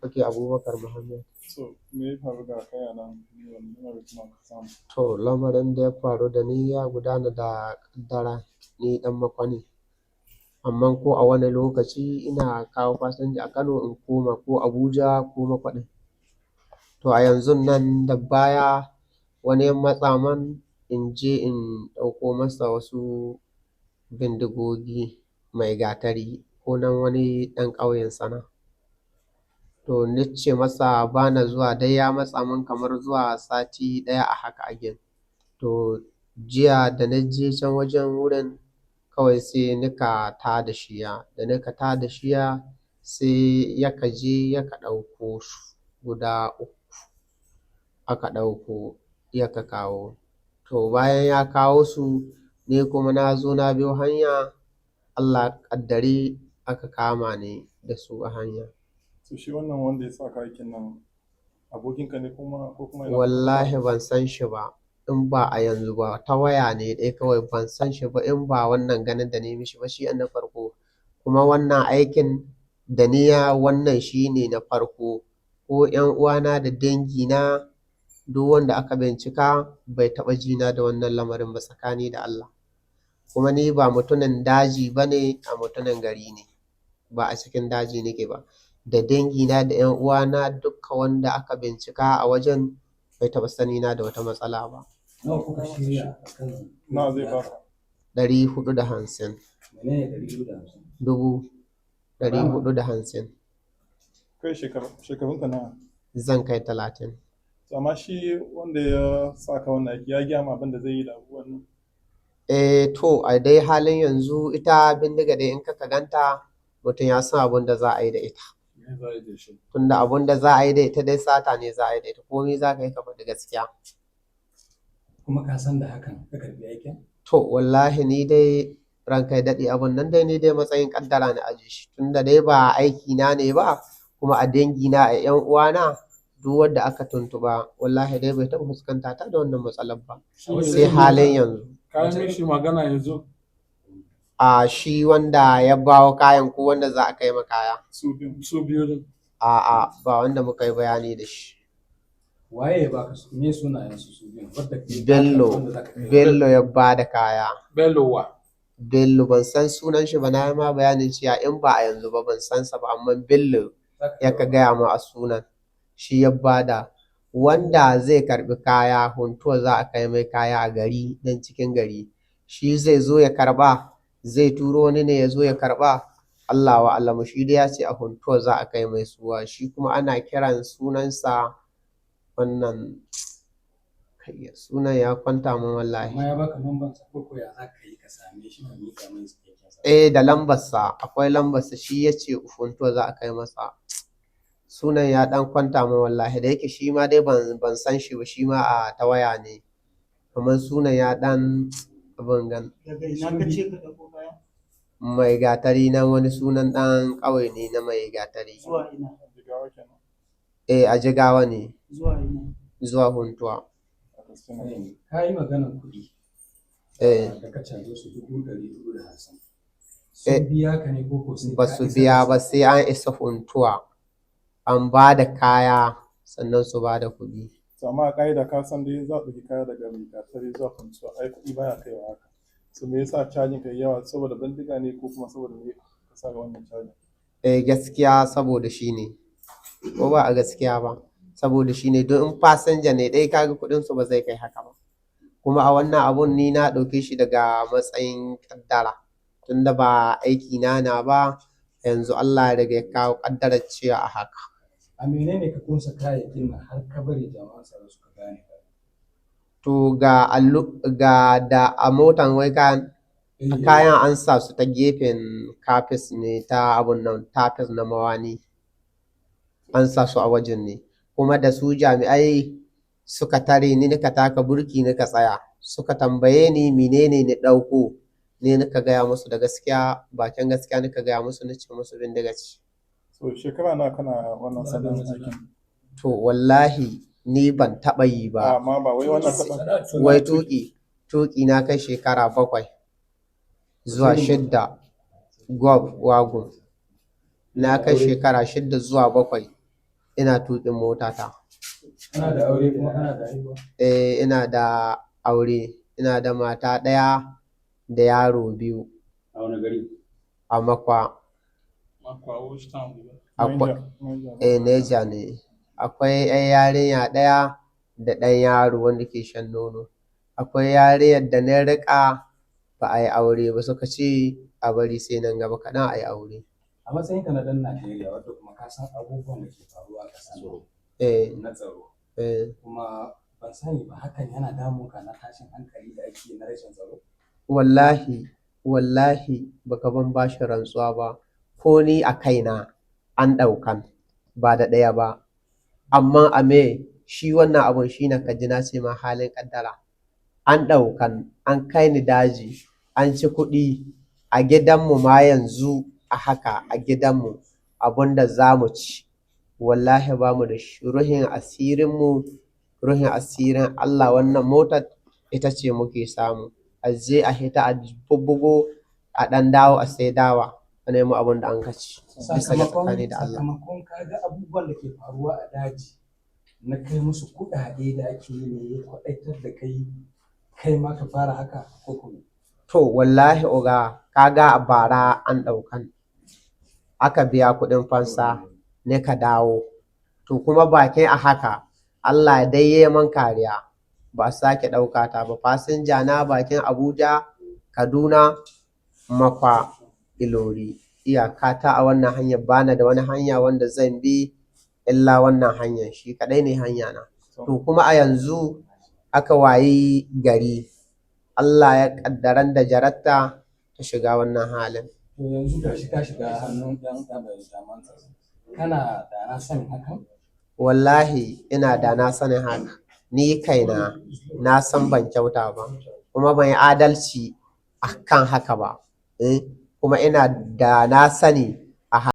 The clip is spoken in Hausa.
Okay, Abubakar Muhammad. So me ya faru da kai a nan wani lamari kuma ka samu? To lamarin da ya faru da ni ya gudana da kaddara, ni dan makwani. Amma ko a wani lokaci ina kawo fasinja a Kano in koma ko Abuja ko Makwaɗi. To a yanzu nan da baya wani ya matsa man in je in ɗauko masa wasu bindigogi mai gatari ko nan wani ɗan ƙauyen sana. To ni ce masa ba na zuwa dai ya matsa min kamar zuwa sati ɗaya a haka again. To jiya da na je can wajen wurin kawai sai nika ta da shiya, da nika ta da shiya sai yaka je yaka ɗauko su guda uku aka ɗauko yaka kawo. To bayan ya kawo su ni kuma na zo na biyo hanya Allah ƙaddari aka kama ni da su a hanya. So shi wannan wanda ya sa ka aikin nan abokinka ne kuma ko kuma yana Wallahi ban san shi ba in ba a yanzu ba, ta waya ne dai kawai ban san shi ba in ba wannan ganin da ni mishi ba shi an na farko. Kuma wannan aikin da niya wannan shi ne na farko. Ko 'yan uwana da dangina duk wanda aka bincika bai taɓa jina da wannan lamarin ba tsakani da Allah. Kuma ni ba mutumin daji ba ne, a mutumin gari ne, ba a cikin daji nake ba. Da dangina da 'yan uwana dukka wanda aka bincika a wajen bai taɓa sanina da wata matsala ba. Nawa kuka shirya a kan na zai baka? 450. menene 450? 450. Kai shekarunka nawa? Zan kai 30. To amma shi wanda ya sa ka wannan aiki ya gaya ma abin da zai yi da abubuwan nan? To a dai halin yanzu ita bindiga dai in ka ganta mutum ya san abin da za a yi da ita. Me za a yi da shi? Tunda abin da za a yi da ita dai sata ne za a yi da ita, komai za ka yi ka faɗi gaskiya. Kuma ka san da hakan ka karbi aikin? To wallahi ni dai ranka ya daɗe abun nan dai ni dai matsayin ƙaddara na aje shi. Tunda dai ba aiki na ne ba kuma a dangina a 'yan uwana duk wanda aka tuntuɓa wallahi dai bai taɓa fuskanta ta da wannan matsalar ba. Sai halin yanzu. Ka yi mishi magana yanzu? A shi wanda ya bawo kayan ko wanda za a kai ma kaya. Su biyu din. A'a ba wanda muka yi bayani da shi. Waye ya baka su? Me sunayen su biyu? Wadda ke Bello, wanda za ka kai wa? Bello ya ba da kaya. Bello wa? Bello ban san sunan shi ba na yi ma bayanin cewa in ba a yanzu ba ban san sa ba amma Bello Za ka ya kai ka wa? gaya ma a sunan shi ya bada. Wanda zai karbi kaya Huntuwa za a kai mai kaya a gari dan cikin gari. Shi zai zo ya karba, zai turo wani ne ya zo ya karba. Allah wa alamu shi dai ya ce a Huntuwa za a kai mai suwa shi kuma ana kiran sunansa wannan sunan ya kwanta min wallahi. Amma ya baka lambar sa ko ya za ka yi ka same shi ka miƙa mai cikakken sa? Da lambarsa akwai lambarsa shi ya ce Funtuwa za a kai masa. Sunan ya ɗan kwanta min wallahi da yake shi ma dai ban san shi ba shi ma a ta waya ne. Kamar sunan ya ɗan abin gan. Daga ina ka ce ka ɗauko kaya? Mai gatari na wani sunan ɗan ƙauye ne na mai gatari. Zuwa ina? Jigawa kenan. A Jigawa ne Zuwa ina? zuwa Huntuwa. A gaske ne. Ka yi maganar kuɗi da ka caje su 450. Sun biya ka ne ko sai Ba ka su isa biya da ba sai an isa Huntuwa. An ba da kaya sannan su ba da kuɗi. To amma a ƙa'ida ka san dai za a ɗauki kaya daga mai gatari zuwa Funtuwa ai kuɗi baya kaiwa haka. So me yasa cajin ka yi yawa saboda bindiga ne ko kuma saboda me ka sa wannan cajin? Gaskiya saboda shi ne. Ko ba a gaskiya ba. Saboda shi ne don in fasinja ne ɗaya kaga kuɗinsu ba zai kai haka ba. Kuma a wannan abun ni na ɗauke shi daga matsayin ƙaddara. Tunda ba aiki na ba yanzu Allah ya riga ya kawo ƙaddarar cewa a haka. A menene ka kunsa kayayyakin nan har ka bari jama'a tsaro suka gane ka? To ga da a motan wai kayan an sa su ta gefen kafis ne ta abun nan tafis na mawani. An sa su a wajen ne. Kuma da su jami'ai suka tare ni nika taka burki nika tsaya. Suka tambaye ni menene ni ɗauko. Ne nika gaya musu da gaskiya bakin gaskiya nika gaya musu nace musu bindiga ce. So shekara nawa kana wannan sanin aikin? To wallahi ni ban taɓa yi ba. Amma ba wai wannan sanin. Wai tuƙi na kai shekara 7 zuwa 6 wagon. Na kai shekara 6 zuwa 7 ina tuƙin motata. Kana da aure kuma kana da haihuwa? Ina da aure, ina da mata ɗaya da yaro 2 A wani gari? a Makwa. Neja ne. Akwai 'yan yarinya ɗaya da ɗan yaro wanda ke shan nono. Akwai yarinyar da na riƙa ba a yi aure ba, suka ce a bari sai nan gaba kaɗan a yi aure. A matsayinka na ɗan Najeriya wadda kuma ka san abubuwan da ke faruwa a ƙasar na tsaro. Kuma ban sani ba hakan yana damun ka na tashin hankali da ake na rashin tsaro? Wallahi baka ban bashi rantsuwa ba, ko ni a kaina an ɗaukan ba da ɗaya ba. Amma shi wannan abun shi na kaji na ce ma halin ƙaddara. An ɗaukan, an kai ni daji, an ci kuɗi a gidanmu ma yanzu a haka a gidanmu abunda za mu ci. Wallahi ba mu da shi, ruhin asirin Allah wannan motar ita ce muke samu. A je a hita a bubbugo a ɗan dawo a sai dawa a nemi abin da an ka ci. Bisa ga tsakani da Allah. Sakamakon ka ga abubuwan da ke faruwa a daji na kai musu kuɗaɗe da ake yi ne ya kwaɗaitar da kai ma ka fara haka ko kuma? To wallahi oga kaga a bara an ɗaukan aka biya kuɗin fansa ne ka dawo. To kuma bakin a haka Allah dai ya man kariya ba sake ɗauka ta ba. Fasinja na bakin Abuja, Kaduna, Makwa, Ilori. Iyaka ta a wannan hanyar bana da wani hanya wanda zan bi illa wannan hanyar, shi kaɗai ne hanya na. To kuma a yanzu aka wayi gari Allah ya ƙaddaran da jarabta ta shiga wannan halin. To yanzu ga shi ka shiga hannun ɗan jaman tsaro. Kana da na sanin hakan? Wallahi ina da na sanin haka. Ni kaina na san ban kyauta ba, kuma ban yi adalci a kan haka ba. Kuma ina da na sani